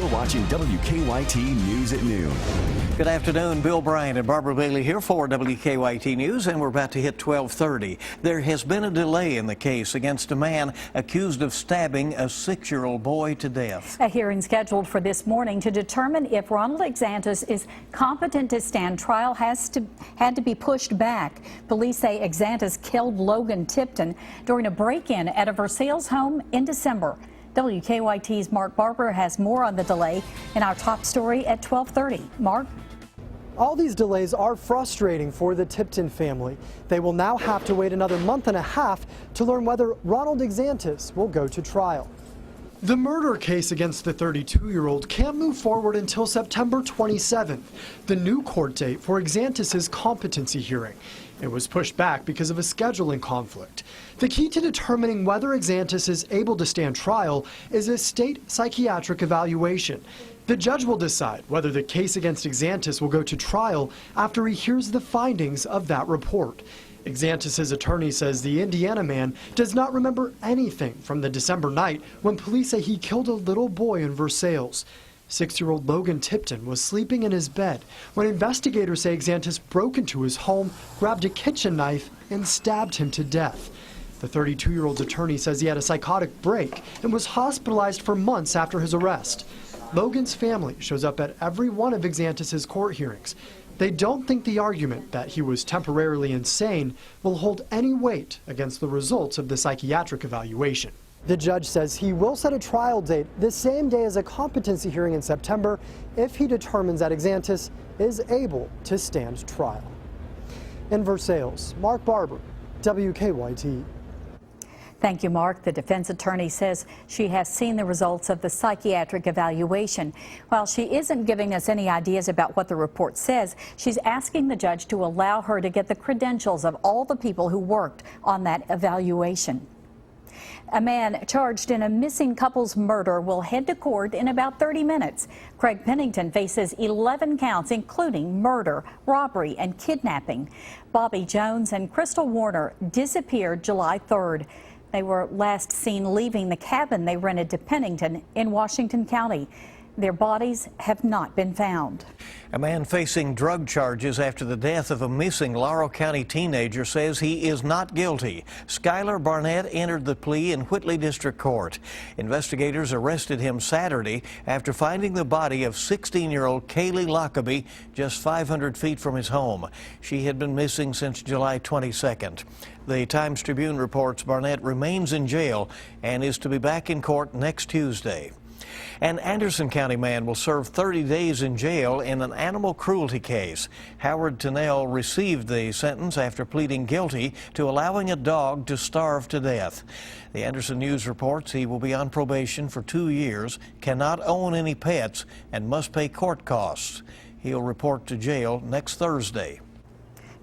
You're watching WKYT News at noon. Good afternoon. Bill Bryant and Barbara Bailey here for WKYT News, and we're about to hit 12:30. There has been a delay in the case against a man accused of stabbing a 6-year-old boy to death. A hearing scheduled for this morning to determine if Ronald Exantis is competent to stand trial had to be pushed back. Police say Exantis killed Logan Tipton during a break-in at a Versailles home in December. WKYT's Mark Barber has more on the delay in our top story at 12:30. Mark? All these delays are frustrating for the Tipton family. They will now have to wait another month and a half to learn whether Ronald Exantis will go to trial. The murder case against the 32-year-old can't move forward until September 27th, the new court date for Exantis' competency hearing. It was pushed back because of a scheduling conflict. The key to determining whether Exantis is able to stand trial is a state psychiatric evaluation. The judge will decide whether the case against Exantis will go to trial after he hears the findings of that report. Exantis' attorney says the Indiana man does not remember anything from the December night when police say he killed a little boy in Versailles. 6-year-old Logan Tipton was sleeping in his bed when investigators say Exantis broke into his home, grabbed a kitchen knife, and stabbed him to death. The 32-year-old's attorney says he had a psychotic break and was hospitalized for months after his arrest. Logan's family shows up at every one of Exantis' court hearings. They don't think the argument that he was temporarily insane will hold any weight against the results of the psychiatric evaluation. The judge says he will set a trial date the same day as a competency hearing in September if he determines that Exantis is able to stand trial. In Versailles, Mark Barber, WKYT. Thank you, Mark. The defense attorney says she has seen the results of the psychiatric evaluation. While she isn't giving us any ideas about what the report says, she's asking the judge to allow her to get the credentials of all the people who worked on that evaluation. A man charged in a missing couple's murder will head to court in about 30 minutes. Craig Pennington faces 11 counts, including murder, robbery, and kidnapping. Bobby Jones and Crystal Warner disappeared July 3rd. They were last seen leaving the cabin they rented to Pennington in Washington County. Their bodies have not been found. A man facing drug charges after the death of a missing Laurel County teenager says he is not guilty. Skylar Barnett entered the plea in Whitley District Court. Investigators arrested him Saturday after finding the body of 16-year-old Kaylee Lockaby just 500 feet from his home. She had been missing since July 22nd. The Times Tribune reports Barnett remains in jail and is to be back in court next Tuesday. An Anderson County man will serve 30 days in jail in an animal cruelty case. Howard Tennell received the sentence after pleading guilty to allowing a dog to starve to death. The Anderson News reports he will be on probation for 2 years, cannot own any pets, and must pay court costs. He'll report to jail next Thursday.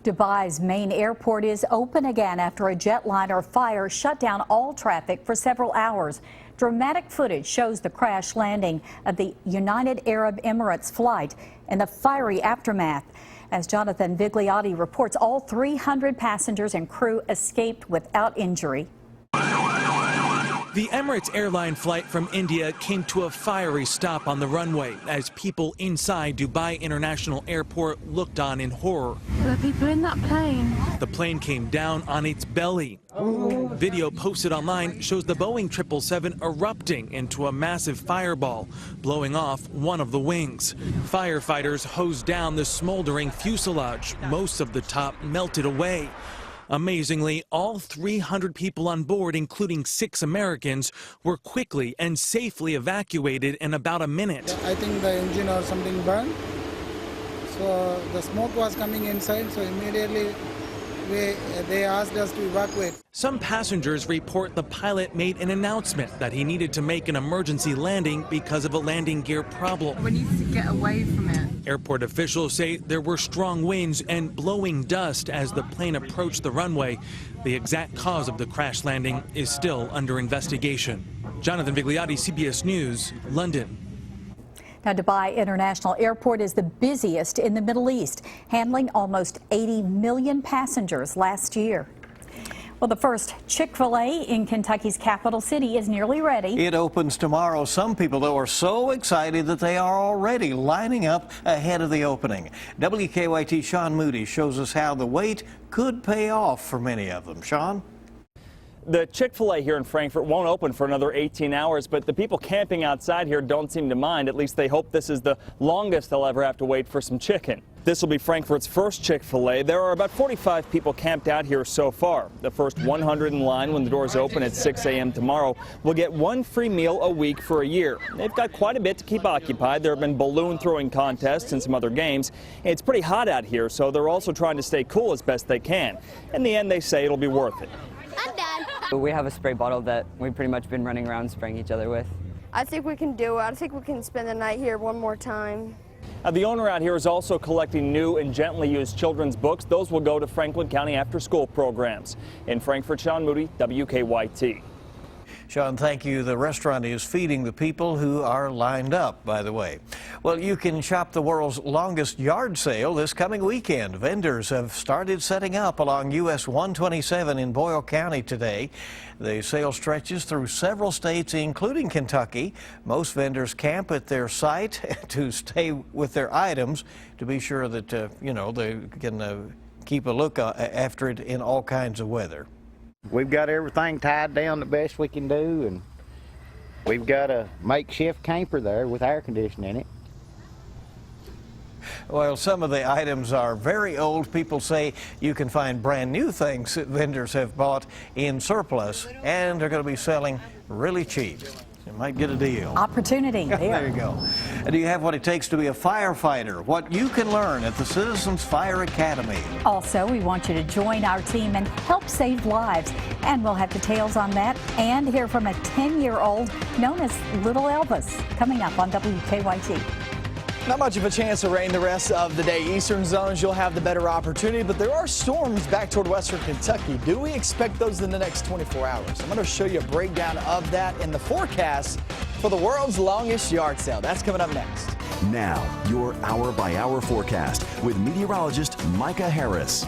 Dubai's main airport is open again after a jetliner fire shut down all traffic for several hours. Dramatic footage shows the crash landing of the United Arab Emirates flight and the fiery aftermath. As Jonathan Vigliotti reports, all 300 passengers and crew escaped without injury. The Emirates airline flight from India came to a fiery stop on the runway as people inside Dubai International Airport looked on in horror. There were people in that plane. The plane came down on its belly. Video posted online shows the Boeing 777 erupting into a massive fireball, blowing off one of the wings. Firefighters hosed down the smoldering fuselage. Most of the top melted away. Amazingly, all 300 people on board, including 6 Americans, were quickly and safely evacuated in about a minute. I think the engine or something burned. So the smoke was coming inside, so immediately they asked us to evacuate. Some passengers report the pilot made an announcement that he needed to make an emergency landing because of a landing gear problem. We need to get away from it. Airport officials say there were strong winds and blowing dust as the plane approached the runway. The exact cause of the crash landing is still under investigation. Jonathan Vigliotti, CBS News, London. Now, Dubai International Airport is the busiest in the Middle East, handling almost 80 million passengers last year. Well, the first Chick-fil-A in Kentucky's capital city is nearly ready. It opens tomorrow. Some people, though, are so excited that they are already lining up ahead of the opening. WKYT Sean Moody shows us how the wait could pay off for many of them. Sean? The Chick-fil-A here in Frankfort won't open for another 18 hours, but the people camping outside here don't seem to mind. At least they hope this is the longest they'll ever have to wait for some chicken. This will be Frankfort's first Chick-fil-A. There are about 45 people camped out here so far. The first 100 in line when the doors open at 6 a.m. tomorrow will get one free meal a week for a year. They've got quite a bit to keep occupied. There have been balloon throwing contests and some other games. It's pretty hot out here, so they're also trying to stay cool as best they can. In the end, they say it'll be worth it. I'm done. We have a spray bottle that we've pretty much been running around spraying each other with. I think we can do it. I think we can spend the night here one more time. The owner out here is also collecting new and gently used children's books. Those will go to Franklin County after-school programs. In Frankfort, Sean Moody, WKYT. Sean, thank you. The restaurant is feeding the people who are lined up, by the way. Well, you can shop the world's longest yard sale this coming weekend. Vendors have started setting up along US 127 in Boyle County today. The sale stretches through several states, including Kentucky. Most vendors camp at their site to stay with their items to be sure that, they can keep a look after it in all kinds of weather. We've got everything tied down the best we can do, and we've got a makeshift camper there with air conditioning in it. Well, some of the items are very old. People say you can find brand new things that vendors have bought in surplus, and they're going to be selling really cheap. You might get a deal. Opportunity. There you go. Do you have what it takes to be a firefighter? What you can learn at the Citizens Fire Academy. Also, we want you to join our team and help save lives. And we'll have details on that and hear from a 10-year-old known as Little Elvis coming up on WKYT. Not much of a chance of rain the rest of the day. Eastern zones, you'll have the better opportunity, but there are storms back toward western Kentucky. Do we expect those in the next 24 hours? I'm going to show you a breakdown of that in the forecast for the world's longest yard sale. That's coming up next. Now, your hour-by-hour forecast with meteorologist Micah Harris.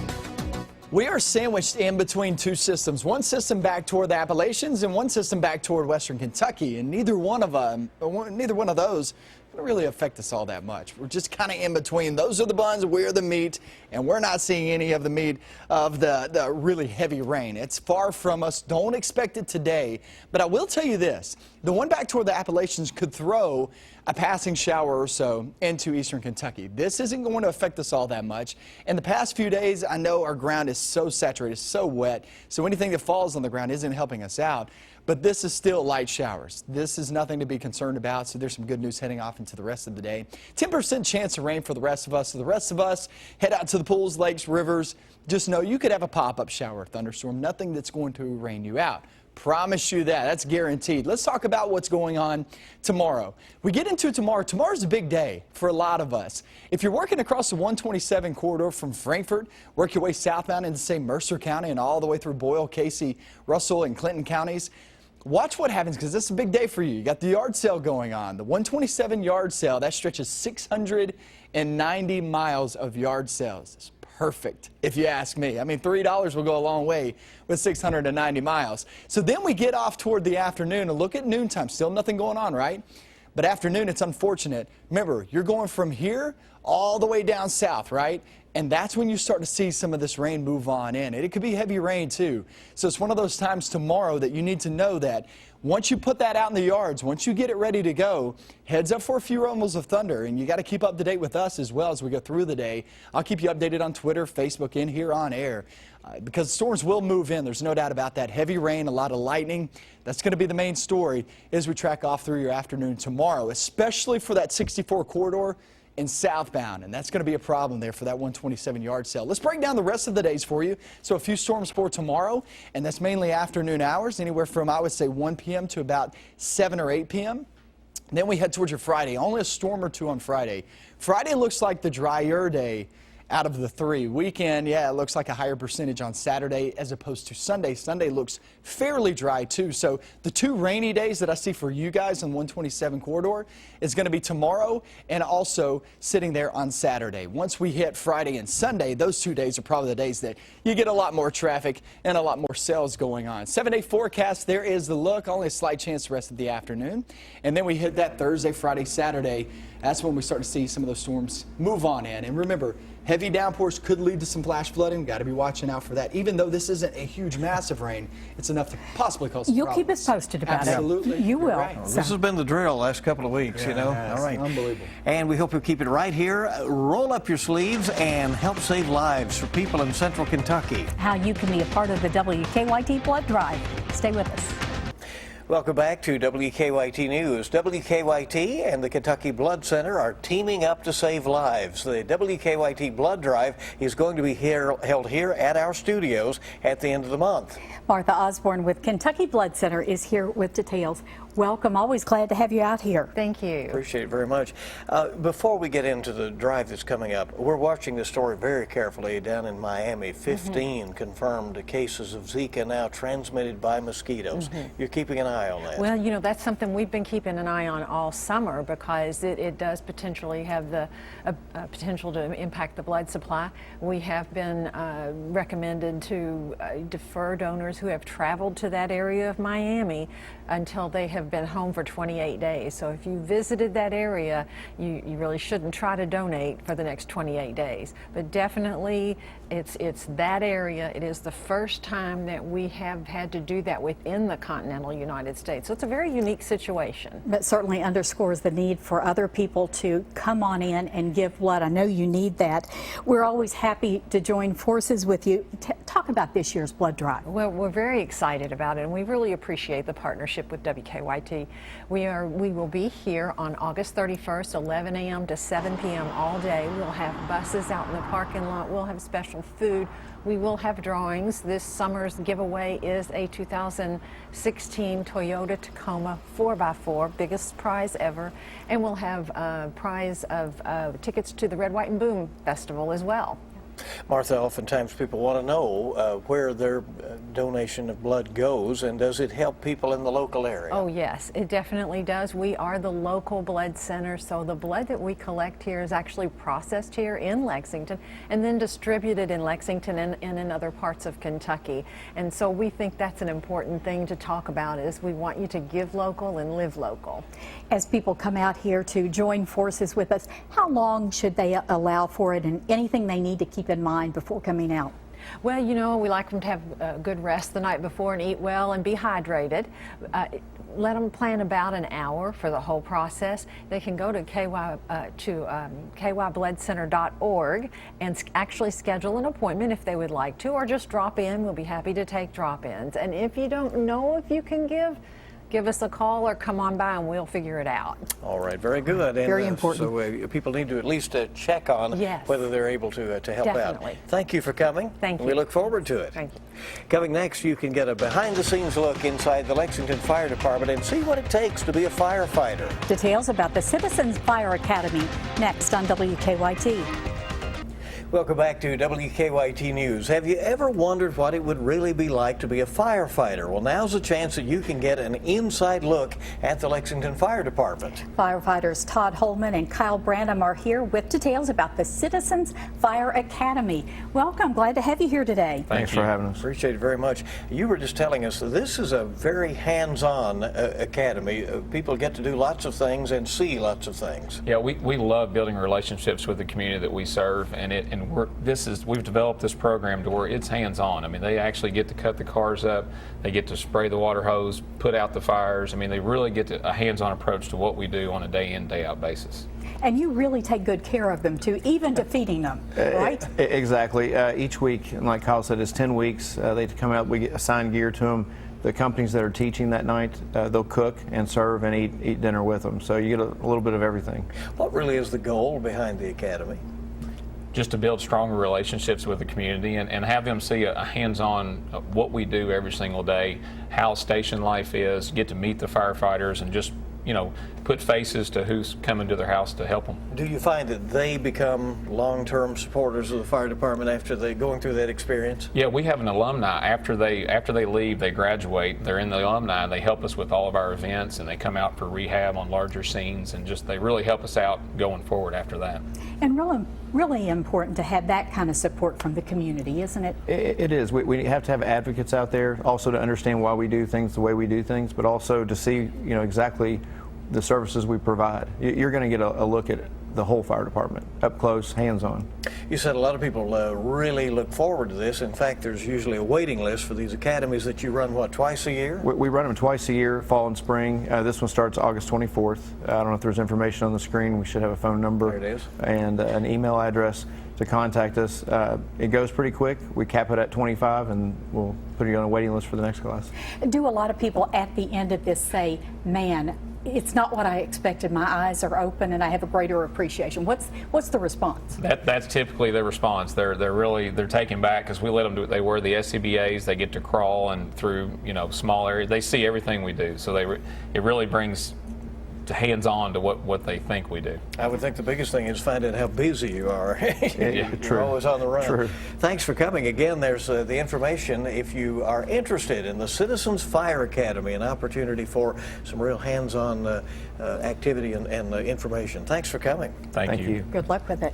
We are sandwiched in between two systems. One system back toward the Appalachians and one system back toward western Kentucky, and neither one of those don't really affect us all that much. We're just kind of in between. Those are the buns, we're the meat, and we're not seeing any of the meat of the really heavy rain. It's far from us. Don't expect it today. But I will tell you this. The one back toward the Appalachians could throw a passing shower or so into eastern Kentucky. This isn't going to affect us all that much. In the past few days, I know our ground is so saturated, so wet, so anything that falls on the ground isn't helping us out. But this is still light showers. This is nothing to be concerned about, so there's some good news heading off into the rest of the day. 10% chance of rain for the rest of us. So the rest of us head out to the pools, lakes, rivers. Just know you could have a pop-up shower or thunderstorm. Nothing that's going to rain you out. Promise you that. That's guaranteed. Let's talk about what's going on tomorrow. We get into tomorrow. Tomorrow's a big day for a lot of us. If you're working across the 127 corridor from Frankfort, work your way southbound into, say, Mercer County and all the way through Boyle, Casey, Russell, and Clinton counties, watch what happens, because this is a big day for you. You got the yard sale going on. The 127 yard sale, that stretches 690 miles of yard sales. It's perfect, if you ask me. I mean, $3 will go a long way with 690 miles. So then we get off toward the afternoon and look at noontime. Still nothing going on, right? But afternoon, it's unfortunate. Remember, you're going from here all the way down south, right? And that's when you start to see some of this rain move on in. And it could be heavy rain, too. So it's one of those times tomorrow that you need to know that once you put that out in the yards, once you get it ready to go, heads up for a few rumbles of thunder. And you got to keep up to date with us as well as we go through the day. I'll keep you updated on Twitter, Facebook, and here on air. Because storms will move in. There's no doubt about that. Heavy rain, a lot of lightning. That's going to be the main story as we track off through your afternoon tomorrow, especially for that 64 corridor in southbound, and that's going to be a problem there for that 127 yard sale. Let's break down the rest of the days for you. So a few storms for tomorrow, and that's mainly afternoon hours, anywhere from, I would say, 1 p.m. to about 7 or 8 p.m. Then we head towards your Friday. Only a storm or two on Friday. Friday looks like the drier day, out of the 3. Weekend, yeah, it looks like a higher percentage on Saturday as opposed to Sunday. Sunday looks fairly dry too. So the 2 rainy days that I see for you guys on 127 corridor is going to be tomorrow and also sitting there on Saturday. Once we hit Friday and Sunday, those 2 days are probably the days that you get a lot more traffic and a lot more sales going on. 7-day forecast, there is the look, only a slight chance the rest of the afternoon. And then we hit that Thursday, Friday, Saturday. That's when we start to see some of those storms move on in. And remember, heavy downpours could lead to some flash flooding. Got to be watching out for that. Even though this isn't a huge, massive rain, it's enough to possibly cause some You'll problems. keep us posted about Absolutely. it. You will. Right. Well, this has been the drill last couple of weeks, you know. Yes, All right. unbelievable. And we hope you'll keep it right here. Roll up your sleeves and help save lives for people in central Kentucky. How you can be a part of the WKYT Blood Drive. Stay with us. Welcome back to WKYT News. WKYT and the Kentucky Blood Center are teaming up to save lives. The WKYT Blood Drive is going to be held here at our studios at the end of the month. Martha Osborne with Kentucky Blood Center is here with details. Welcome. Always glad to have you out here. Thank you. Appreciate it very much. Before we get into the drive that's coming up, we're watching this story very carefully down in Miami. 15 confirmed cases of Zika now transmitted by mosquitoes. You're keeping an eye on that. Well, you know, that's something we've been keeping an eye on all summer because it does potentially have the potential to impact the blood supply. We have been recommended to defer donors who have traveled to that area of Miami until they have been home for 28 days. So if you visited that area, you really shouldn't try to donate for the next 28 days. But definitely it's that area. It is the first time that we have had to do that within the continental United States. So it's a very unique situation. But certainly underscores the need for other people to come on in and give blood. I know you need that. We're always happy to join forces with you. Talk about this year's blood drive. Well, we're very excited about it, and we really appreciate the partnership with WKYT. We will be here on August 31st, 11 a.m. to 7 p.m. all day. We'll have buses out in the parking lot. We'll have special food. We will have drawings. This summer's giveaway is a 2016 Toyota Tacoma 4x4, biggest prize ever. And we'll have a prize of tickets to the Red, White, and Boom Festival as well. Martha, oftentimes people want to know where their donation of blood goes, and does it help people in the local area? Oh yes, it definitely does. We are the local blood center, so the blood that we collect here is actually processed here in Lexington and then distributed in Lexington and in other parts of Kentucky. And so we think that's an important thing to talk about, is we want you to give local and live local. As people come out here to join forces with us, how long should they allow for it, and anything they need to keep in mind before coming out? Well, you know, we like them to have a good rest the night before and eat well and be hydrated. Let them plan about an hour for the whole process. They can go to kybloodcenter.org and actually schedule an appointment if they would like to, or just drop in. We'll be happy to take drop-ins. And if you don't know if you can give us a call or come on by and we'll figure it out. All right, very good. And, very important. So people need to at least check on whether they're able to help Definitely. out. Thank you for coming. Thank you. We look forward to it. Thank you. Coming next, you can get a behind-the-scenes look inside the Lexington Fire Department and see what it takes to be a firefighter. Details about the Citizens Fire Academy next on WKYT. Welcome back to WKYT News. Have you ever wondered what it would really be like to be a firefighter? Well, now's a chance that you can get an inside look at the Lexington Fire Department. Firefighters Todd Holman and Kyle Branham are here with details about the Citizens Fire Academy. Welcome. Glad to have you here today. Thanks for having us. Appreciate it very much. You were just telling us that this is a very hands-on academy. People get to do lots of things and see lots of things. Yeah, we love building relationships with the community that we serve, and we've developed this program to where it's hands-on. I mean, they actually get to cut the cars up, they get to spray the water hose, put out the fires. I mean, they really get a hands-on approach to what we do on a day-in, day-out basis. And you really take good care of them too, even to feeding them, right? Exactly. Each week, and like Kyle said, it's 10 weeks. They come out, we get assigned gear to them. The companies that are teaching that night, they'll cook and serve and eat dinner with them. So you get a little bit of everything. What really is the goal behind the academy? Just to build stronger relationships with the community and have them see a hands-on what we do every single day, how station life is, get to meet the firefighters, and just put faces to who's coming to their house to help them. Do you find that they become long-term supporters of the fire department after they going through that experience? Yeah, we have an alumni. After they leave, they graduate, they're in the alumni, and they help us with all of our events, and they come out for rehab on larger scenes, and just they really help us out going forward after that. And really important to have that kind of support from the community, isn't it? It is. We have to have advocates out there also to understand why we do things the way we do things, but also to see exactly the services we provide. You're going to get a look at the whole fire department, up close, hands-on. You said a lot of people really look forward to this. In fact, there's usually a waiting list for these academies that you run, what, twice a year? We run them twice a year, fall and spring. This one starts August 24th. I don't know if there's information on the screen. We should have a phone number. There it is. And an email address to contact us. It goes pretty quick. We cap it at 25, and we'll put you on a waiting list for the next class. Do a lot of people at the end of this say, man, it's not what I expected. My eyes are open and I have a greater appreciation. What's the response? That's typically their response. They're taken back because we let them do it. They wear the SCBAs. They get to crawl and through small areas. They see everything we do. So it really brings to hands-on to what they think we do. I would think the biggest thing is finding out how busy you are. True. You're always on the run. True. Thanks for coming. Again, there's the information if you are interested in the Citizens Fire Academy, an opportunity for some real hands-on activity and information. Thanks for coming. Thank you. Good luck with it.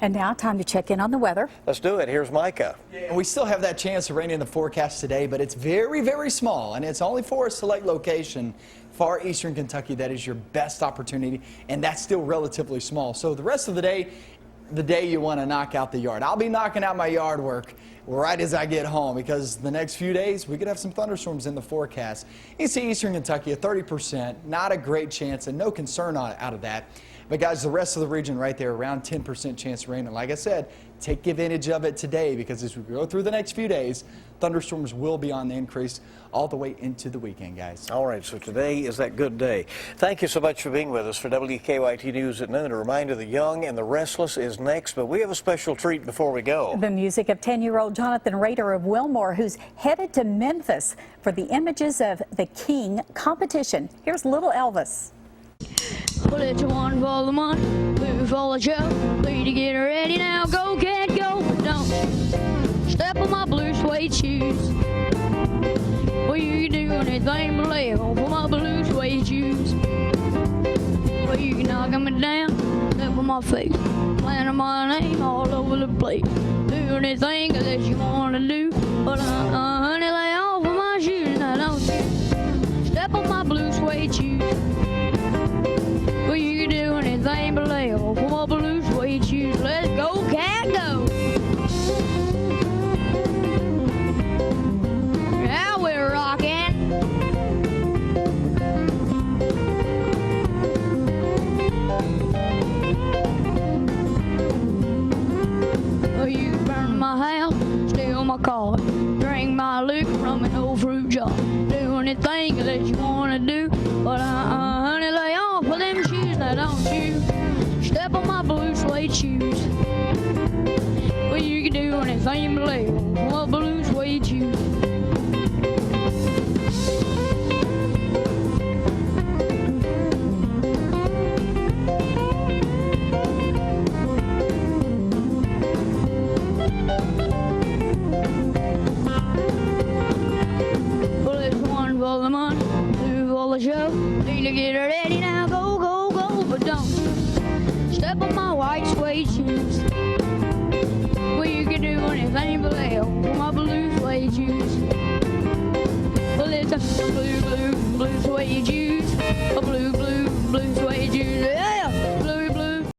And now, time to check in on the weather. Let's do it. Here's Micah. And we still have that chance of rain in the forecast today, but it's very, very small, and it's only for a select location. Far eastern Kentucky, that is your best opportunity, and that's still relatively small. So the rest of the day you want to knock out the yard. I'll be knocking out my yard work right as I get home because the next few days we could have some thunderstorms in the forecast. You see eastern Kentucky at 30%, not a great chance and no concern out of that. But guys, the rest of the region right there, around 10% chance of rain. And like I said, take advantage of it today because as we go through the next few days, thunderstorms will be on the increase all the way into the weekend, guys. All right, so today is that good day. Thank you so much for being with us for WKYT News at noon. A reminder, The Young and the Restless is next, but we have a special treat before we go. The music of 10-year-old Jonathan Rader of Wilmore, who's headed to Memphis for the Images of the King competition. Here's Little Elvis. Well, it's one for the money, two for the show. Need to get ready now. Go, cat, go. Don't step on my blue suede shoes. Well, you can do anything but lay off of my blue suede shoes. Well, you can knock me down, step on my face, planting my name all over the place. Do anything that you want to do, but honey, lay off of my shoes. Now don't you step on my blue suede shoes. Well, you can do anything but lay off of my blue suede shoes. Let's go, cat, go. Now we're rocking. Well, you burn my house, steal my car, drink my liquor from an old fruit jar. Do anything that you want to do, but